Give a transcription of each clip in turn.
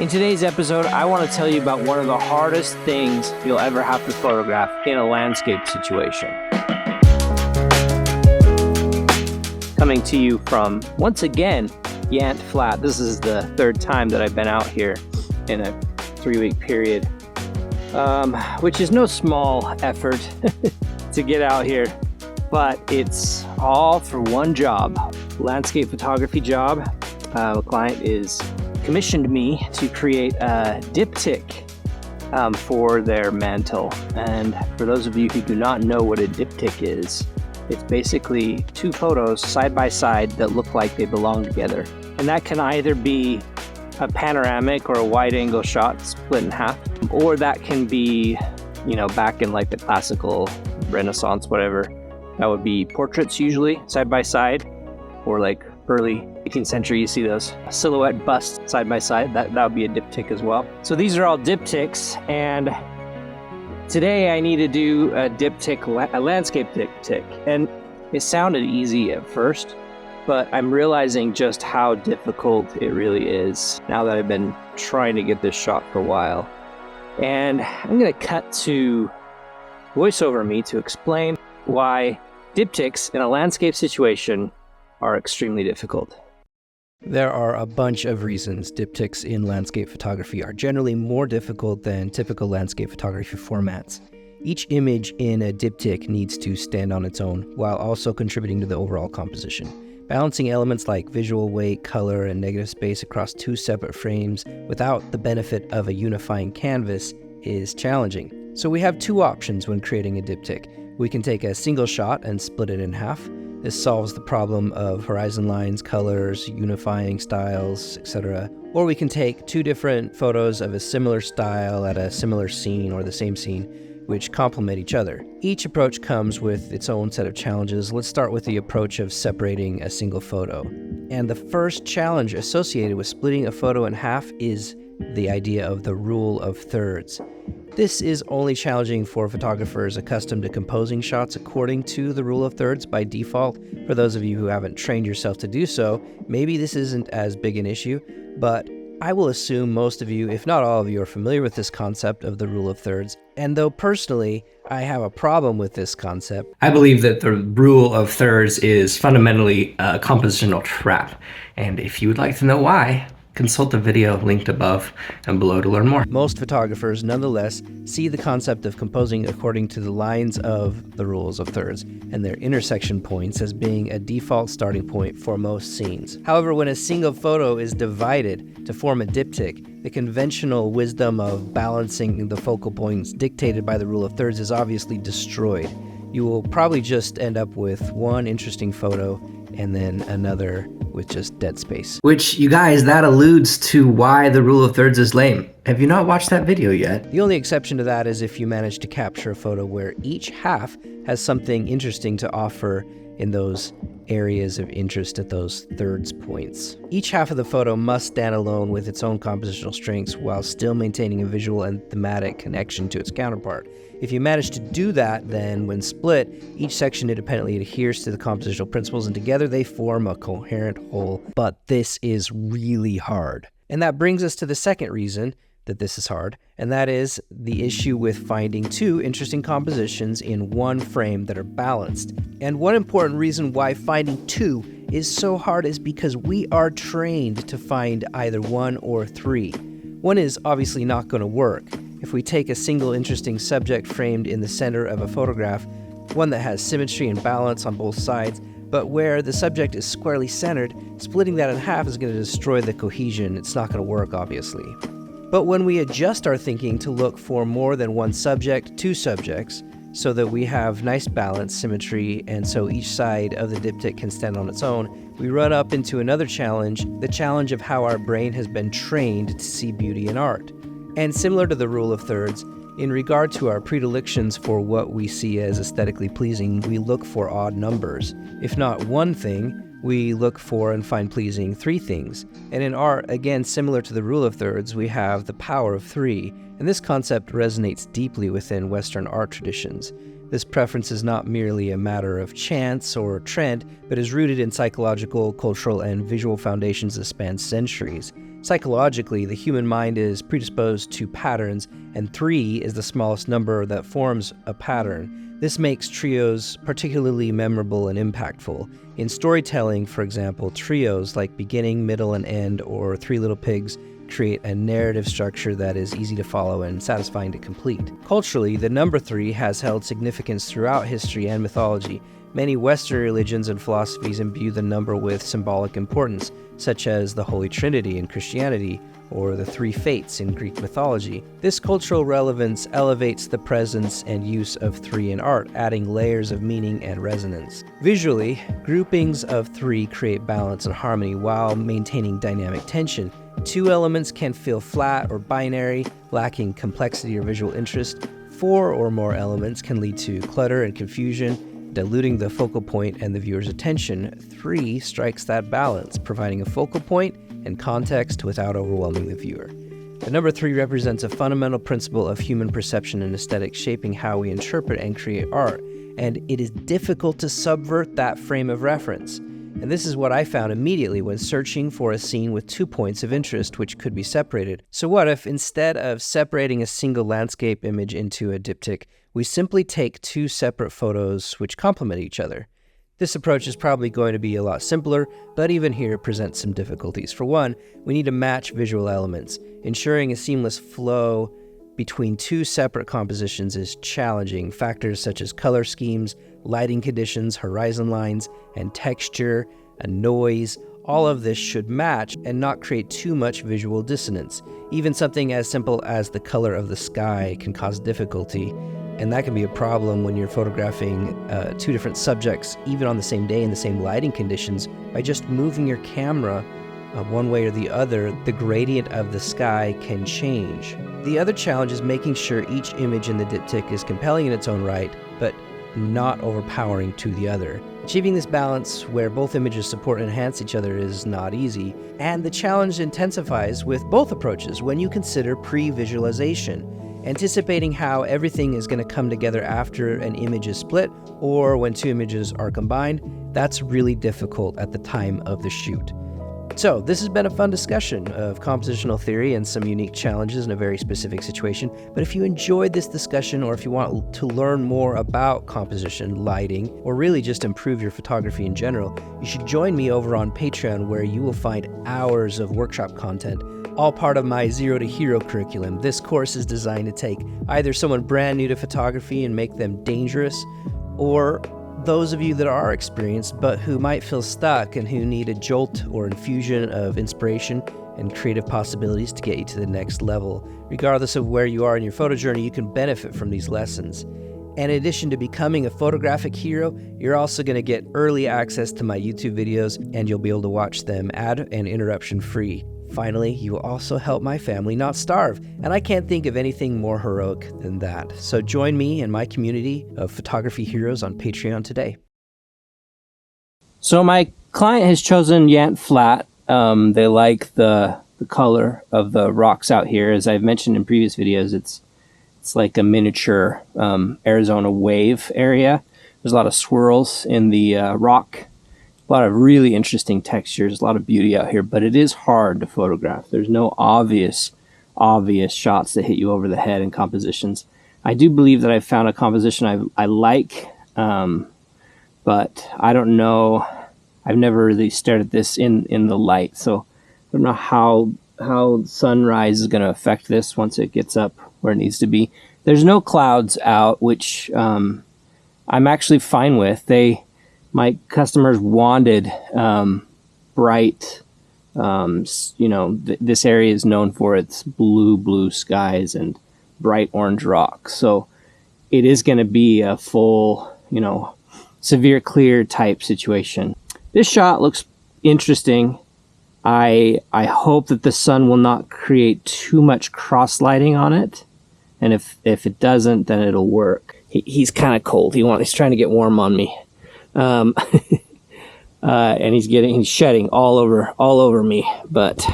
In today's episode, I want to tell you about one of the hardest things you'll ever have to photograph in a landscape situation. Coming to you from, once again, Yant Flat. This is the third time that I've been out here in a 3-week period, which is no small effort to get out here, but it's all for one job, landscape photography job. A client is commissioned me to create a diptych for their mantle. And for those of you who do not know what a diptych is, it's basically two photos side by side that look like they belong together. And that can either be a panoramic or a wide angle shot split in half, or that can be, you know, back in like the classical Renaissance, whatever. That would be portraits usually side by side, or like early 18th century, you see those silhouette busts side by side. That would be a diptych as well. So these are all diptychs, and today I need to do a diptych, a landscape diptych. And it sounded easy at first, but I'm realizing just how difficult it really is now that I've been trying to get this shot for a while. And I'm going to cut to voiceover me to explain why diptychs in a landscape situation are extremely difficult. There are a bunch of reasons diptychs in landscape photography are generally more difficult than typical landscape photography formats. Each image in a diptych needs to stand on its own while also contributing to the overall composition. Balancing elements like visual weight, color, and negative space across two separate frames without the benefit of a unifying canvas is challenging. So we have two options when creating a diptych. We can take a single shot and split it in half. This solves the problem of horizon lines, colors, unifying styles, etc. Or we can take two different photos of a similar style at a similar scene or the same scene, which complement each other. Each approach comes with its own set of challenges. Let's start with the approach of separating a single photo. And the first challenge associated with splitting a photo in half is the idea of the rule of thirds. This is only challenging for photographers accustomed to composing shots according to the rule of thirds by default. For those of you who haven't trained yourself to do so, maybe this isn't as big an issue, but I will assume most of you, if not all of you, are familiar with this concept of the rule of thirds. And though personally, I have a problem with this concept, I believe that the rule of thirds is fundamentally a compositional trap. And if you would like to know why, consult the video linked above and below to learn more. Most photographers nonetheless see the concept of composing according to the lines of the rules of thirds and their intersection points as being a default starting point for most scenes. However, when a single photo is divided to form a diptych, the conventional wisdom of balancing the focal points dictated by the rule of thirds is obviously destroyed. You will probably just end up with one interesting photo and then another with just dead space. Which, you guys, that alludes to why the rule of thirds is lame. Have you not watched that video yet? The only exception to that is if you manage to capture a photo where each half has something interesting to offer in those areas of interest at those thirds points. Each half of the photo must stand alone with its own compositional strengths while still maintaining a visual and thematic connection to its counterpart. If you manage to do that, then when split, each section independently adheres to the compositional principles and together they form a coherent whole. But this is really hard. And that brings us to the second reason that this is hard, and that is the issue with finding two interesting compositions in one frame that are balanced. And one important reason why finding two is so hard is because we are trained to find either one or three. One is obviously not going to work. If we take a single interesting subject framed in the center of a photograph, one that has symmetry and balance on both sides, but where the subject is squarely centered, splitting that in half is going to destroy the cohesion. It's not going to work, obviously. But when we adjust our thinking to look for more than one subject, two subjects, so that we have nice balance, symmetry, and so each side of the diptych can stand on its own, we run up into another challenge, the challenge of how our brain has been trained to see beauty in art. And similar to the rule of thirds, in regard to our predilections for what we see as aesthetically pleasing, we look for odd numbers. If not one thing, we look for and find pleasing three things. And in art, again, similar to the rule of thirds, we have the power of three. And this concept resonates deeply within Western art traditions. This preference is not merely a matter of chance or trend, but is rooted in psychological, cultural, and visual foundations that span centuries. Psychologically, the human mind is predisposed to patterns, and 3 is the smallest number that forms a pattern. This makes trios particularly memorable and impactful. In storytelling, for example, trios like beginning, middle, and end, or Three Little Pigs, create a narrative structure that is easy to follow and satisfying to complete. Culturally, the number 3 has held significance throughout history and mythology. Many Western religions and philosophies imbue the number with symbolic importance, such as the Holy Trinity in Christianity or the Three Fates in Greek mythology. This cultural relevance elevates the presence and use of 3 in art, adding layers of meaning and resonance. Visually, groupings of 3 create balance and harmony while maintaining dynamic tension. 2 elements can feel flat or binary, lacking complexity or visual interest. 4 or more elements can lead to clutter and confusion, diluting the focal point and the viewer's attention. 3 strikes that balance, providing a focal point and context without overwhelming the viewer. The number 3 represents a fundamental principle of human perception and aesthetics, shaping how we interpret and create art, and it is difficult to subvert that frame of reference. And this is what I found immediately when searching for a scene with 2 points of interest which could be separated. So what if, instead of separating a single landscape image into a diptych, we simply take 2 separate photos which complement each other? This approach is probably going to be a lot simpler, but even here presents some difficulties. For one, we need to match visual elements. Ensuring a seamless flow between 2 separate compositions is challenging. Factors such as color schemes, lighting conditions, horizon lines, and texture, and noise, all of this should match and not create too much visual dissonance. Even something as simple as the color of the sky can cause difficulty, and that can be a problem when you're photographing 2 different subjects, even on the same day in the same lighting conditions. By just moving your camera one way or the other, the gradient of the sky can change. The other challenge is making sure each image in the diptych is compelling in its own right, but not overpowering to the other. Achieving this balance where both images support and enhance each other is not easy, and the challenge intensifies with both approaches when you consider pre-visualization. Anticipating how everything is going to come together after an image is split or when 2 images are combined, that's really difficult at the time of the shoot. So this has been a fun discussion of compositional theory and some unique challenges in a very specific situation. But if you enjoyed this discussion, or if you want to learn more about composition, lighting, or really just improve your photography in general, you should join me over on Patreon, where you will find hours of workshop content, all part of my Zero to Hero curriculum. This course is designed to take either someone brand new to photography and make them dangerous, or those of you that are experienced but who might feel stuck and who need a jolt or infusion of inspiration and creative possibilities to get you to the next level. Regardless of where you are in your photo journey, you can benefit from these lessons. And in addition to becoming a photographic hero, you're also going to get early access to my YouTube videos, and you'll be able to watch them ad and interruption free. Finally, you will also help my family not starve, and I can't think of anything more heroic than that. So join me in my community of photography heroes on Patreon today. So my client has chosen Yant Flat. They like the color of the rocks out here. As I've mentioned in previous videos, it's like a miniature Arizona wave area. There's a lot of swirls in the rock. A lot of really interesting textures, a lot of beauty out here, but it is hard to photograph. There's no obvious shots that hit you over the head in compositions. I do believe that I've found a composition I like, but I don't know. I've never really stared at this in the light, so I don't know how sunrise is going to affect this once it gets up where it needs to be. There's no clouds out, which I'm actually fine with. My customers wanted bright, this area is known for its blue skies and bright orange rocks. So it is going to be a full, severe clear type situation. This shot looks interesting. I hope that the sun will not create too much cross lighting on it. And if it doesn't, then it'll work. He's kind of cold. He's trying to get warm on me. And he's shedding all over me, but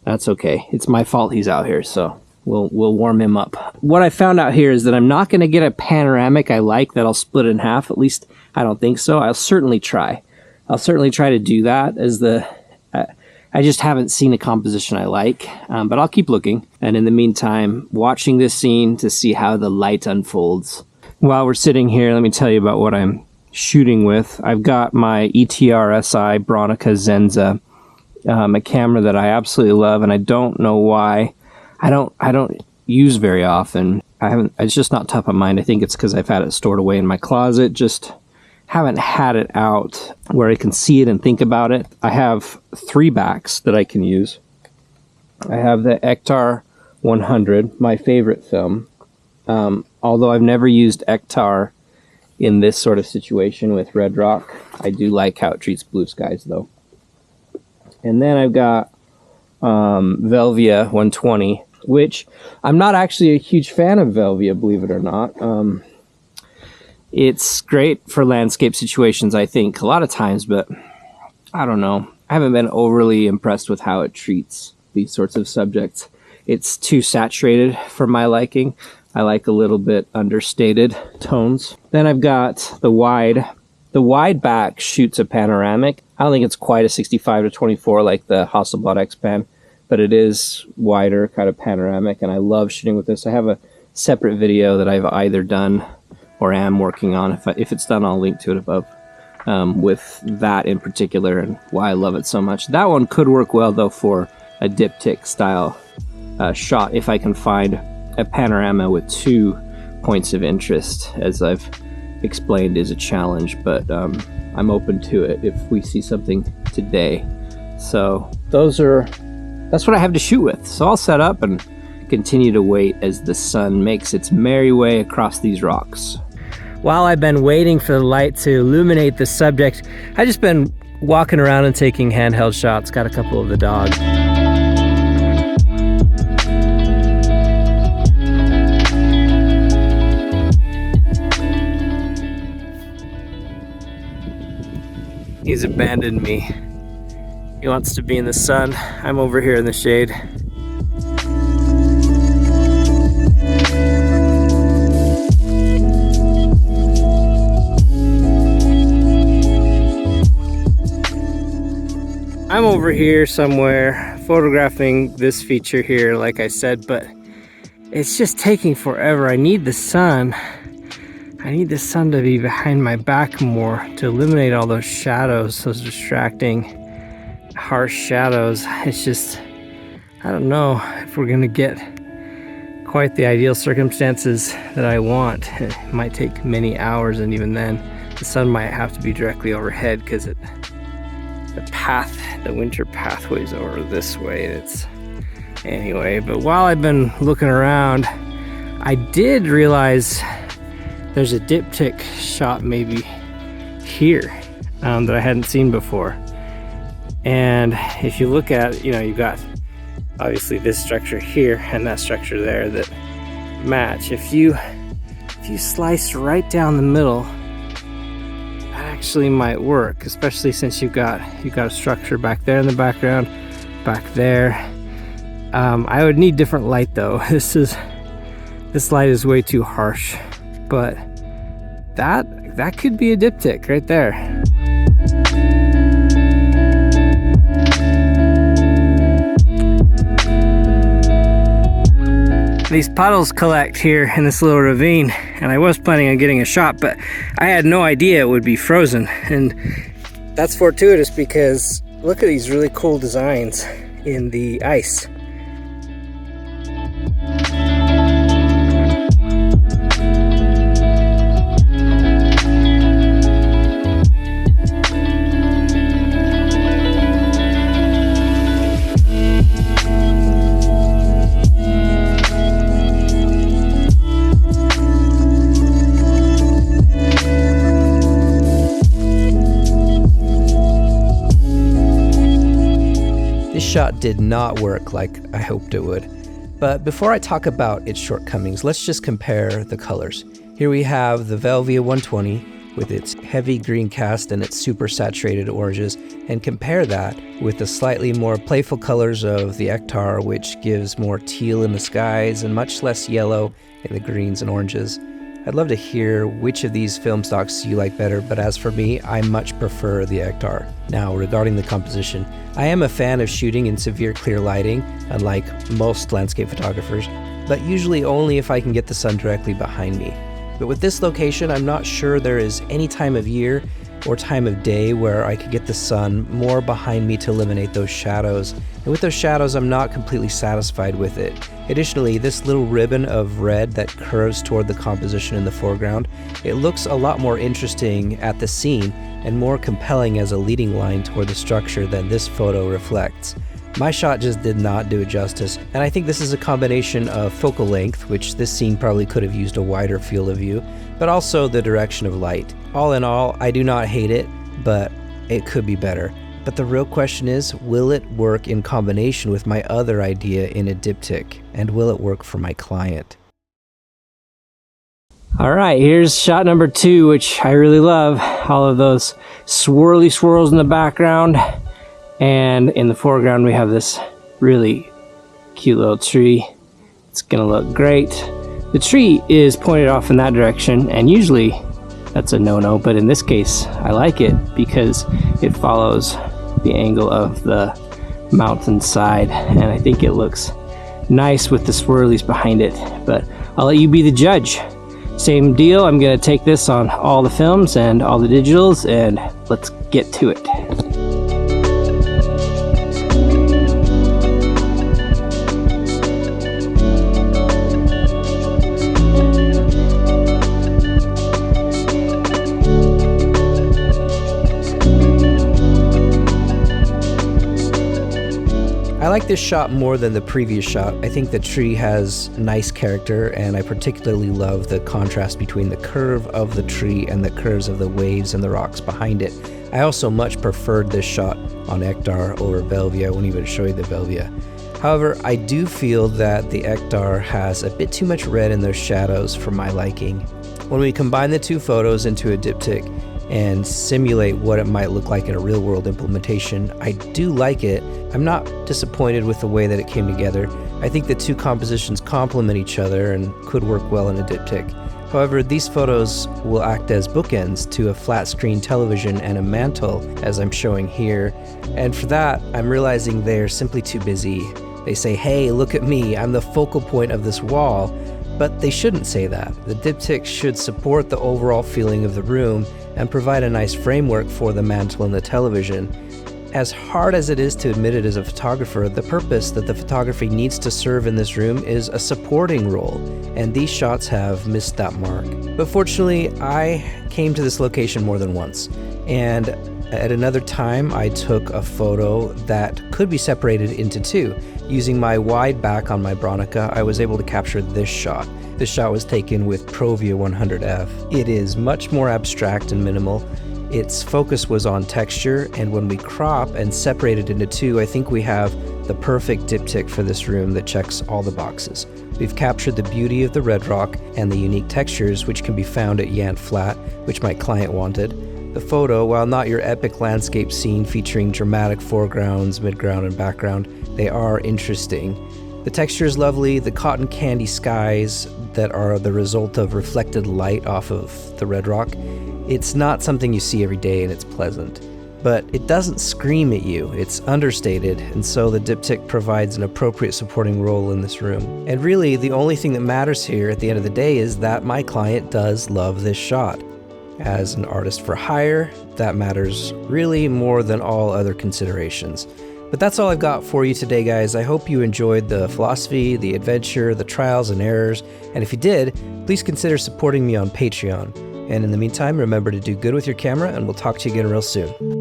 that's okay. It's my fault he's out here, so we'll warm him up. What I found out here is that I'm not going to get a panoramic I like that I'll split in half. At least I don't think so. I'll certainly try to do that as I just haven't seen a composition I like, but I'll keep looking. And in the meantime, watching this scene to see how the light unfolds. While we're sitting here, let me tell you about what I'm shooting with. I've got my ETRSI Bronica Zenza, a camera that I absolutely love, and I don't know why I don't use very often. It's just not top of mind. I think it's because I've had it stored away in my closet. Just haven't had it out where I can see it and think about it. I have 3 backs that I can use. I have the Ektar 100, my favorite film. Although I've never used Ektar in this sort of situation with Red Rock, I do like how it treats blue skies though. And then I've got Velvia 120, which I'm not actually a huge fan of Velvia, believe it or not. It's great for landscape situations, I think, a lot of times, but I don't know. I haven't been overly impressed with how it treats these sorts of subjects. It's too saturated for my liking. I like a little bit understated tones. Then I've got the wide. The wide back shoots a panoramic. I don't think it's quite a 65-24 like the Hasselblad X-Pan, but it is wider, kind of panoramic, and I love shooting with this. I have a separate video that I've either done or am working on. If it's done, I'll link to it above, with that in particular and why I love it so much. That one could work well, though, for a diptych style shot if I can find a panorama with 2 points of interest, as I've explained is a challenge, but I'm open to it if we see something today. So that's what I have to shoot with. So I'll set up and continue to wait as the sun makes its merry way across these rocks. While I've been waiting for the light to illuminate the subject, I've just been walking around and taking handheld shots. Got a couple of the dogs. He's abandoned me. He wants to be in the sun. I'm over here in the shade. I'm over here somewhere photographing this feature here, like I said, but it's just taking forever. I need the sun. I need the sun to be behind my back more to eliminate all those shadows, those distracting, harsh shadows. It's just, I don't know if we're gonna get quite the ideal circumstances that I want. It might take many hours, and even then, the sun might have to be directly overhead because the winter pathway's over this way. Anyway, but while I've been looking around, I did realize there's a diptych shot maybe here that I hadn't seen before. And if you look at, you've got obviously this structure here and that structure there that match. If you slice right down the middle, that actually might work, especially since you've got a structure back there in the background, back there. I would need different light though. This light is way too harsh, but that could be a diptych right there. These puddles collect here in this little ravine, and I was planning on getting a shot, but I had no idea it would be frozen. And that's fortuitous because look at these really cool designs in the ice. Shot did not work like I hoped it would. But before I talk about its shortcomings, let's just compare the colors. Here we have the Velvia 120 with its heavy green cast and its super saturated oranges, and compare that with the slightly more playful colors of the Ektar, which gives more teal in the skies and much less yellow in the greens and oranges. I'd love to hear which of these film stocks you like better, but as for me, I much prefer the Ektar. Now, regarding the composition, I am a fan of shooting in severe clear lighting, unlike most landscape photographers, but usually only if I can get the sun directly behind me. But with this location, I'm not sure there is any time of year or time of day where I could get the sun more behind me to eliminate those shadows. And with those shadows, I'm not completely satisfied with it. Additionally, this little ribbon of red that curves toward the composition in the foreground, it looks a lot more interesting at the scene and more compelling as a leading line toward the structure than this photo reflects. My shot just did not do it justice, and I think this is a combination of focal length, which this scene probably could have used a wider field of view, but also the direction of light. All in all, I do not hate it, but it could be better. But the real question is, will it work in combination with my other idea in a diptych, and will it work for my client? All right, here's shot number 2, which I really love. All of those swirly swirls in the background. And in the foreground, we have this really cute little tree. It's gonna look great. The tree is pointed off in that direction, and usually that's a no-no, but in this case, I like it because it follows the angle of the mountainside, and I think it looks nice with the swirlies behind it, but I'll let you be the judge. Same deal, I'm gonna take this on all the films and all the digitals, and let's get to it. I like this shot more than the previous shot. I think the tree has nice character, and I particularly love the contrast between the curve of the tree and the curves of the waves and the rocks behind it. I also much preferred this shot on Ektar over Velvia. I won't even show you the Velvia. However, I do feel that the Ektar has a bit too much red in those shadows for my liking. When we combine the two photos into a diptych and simulate what it might look like in a real-world implementation, I do like it. I'm not disappointed with the way that it came together. I think the two compositions complement each other and could work well in a diptych. However, these photos will act as bookends to a flat-screen television and a mantle, as I'm showing here. And for that, I'm realizing they're simply too busy. They say, hey, look at me, I'm the focal point of this wall. But they shouldn't say that. The diptych should support the overall feeling of the room and provide a nice framework for the mantle and the television. As hard as it is to admit it as a photographer, the purpose that the photography needs to serve in this room is a supporting role, and these shots have missed that mark. But fortunately, I came to this location more than once, and at another time I took a photo that could be separated into two. Using my wide back on my Bronica, I was able to capture this shot. This shot was taken with Provia 100F. It is much more abstract and minimal. Its focus was on texture, and when we crop and separate it into two, I think we have the perfect diptych for this room that checks all the boxes. We've captured the beauty of the red rock and the unique textures which can be found at Yant Flat, which my client wanted. The photo, while not your epic landscape scene featuring dramatic foregrounds, midground, and background, they are interesting. The texture is lovely, the cotton candy skies that are the result of reflected light off of the red rock. It's not something you see every day, and it's pleasant. But it doesn't scream at you, it's understated, and so the diptych provides an appropriate supporting role in this room. And really, the only thing that matters here at the end of the day is that my client does love this shot. As an artist for hire, that matters really more than all other considerations. But that's all I've got for you today, guys. I hope you enjoyed the philosophy, the adventure, the trials and errors, and if you did, please consider supporting me on Patreon. And in the meantime, remember to do good with your camera, and we'll talk to you again real soon.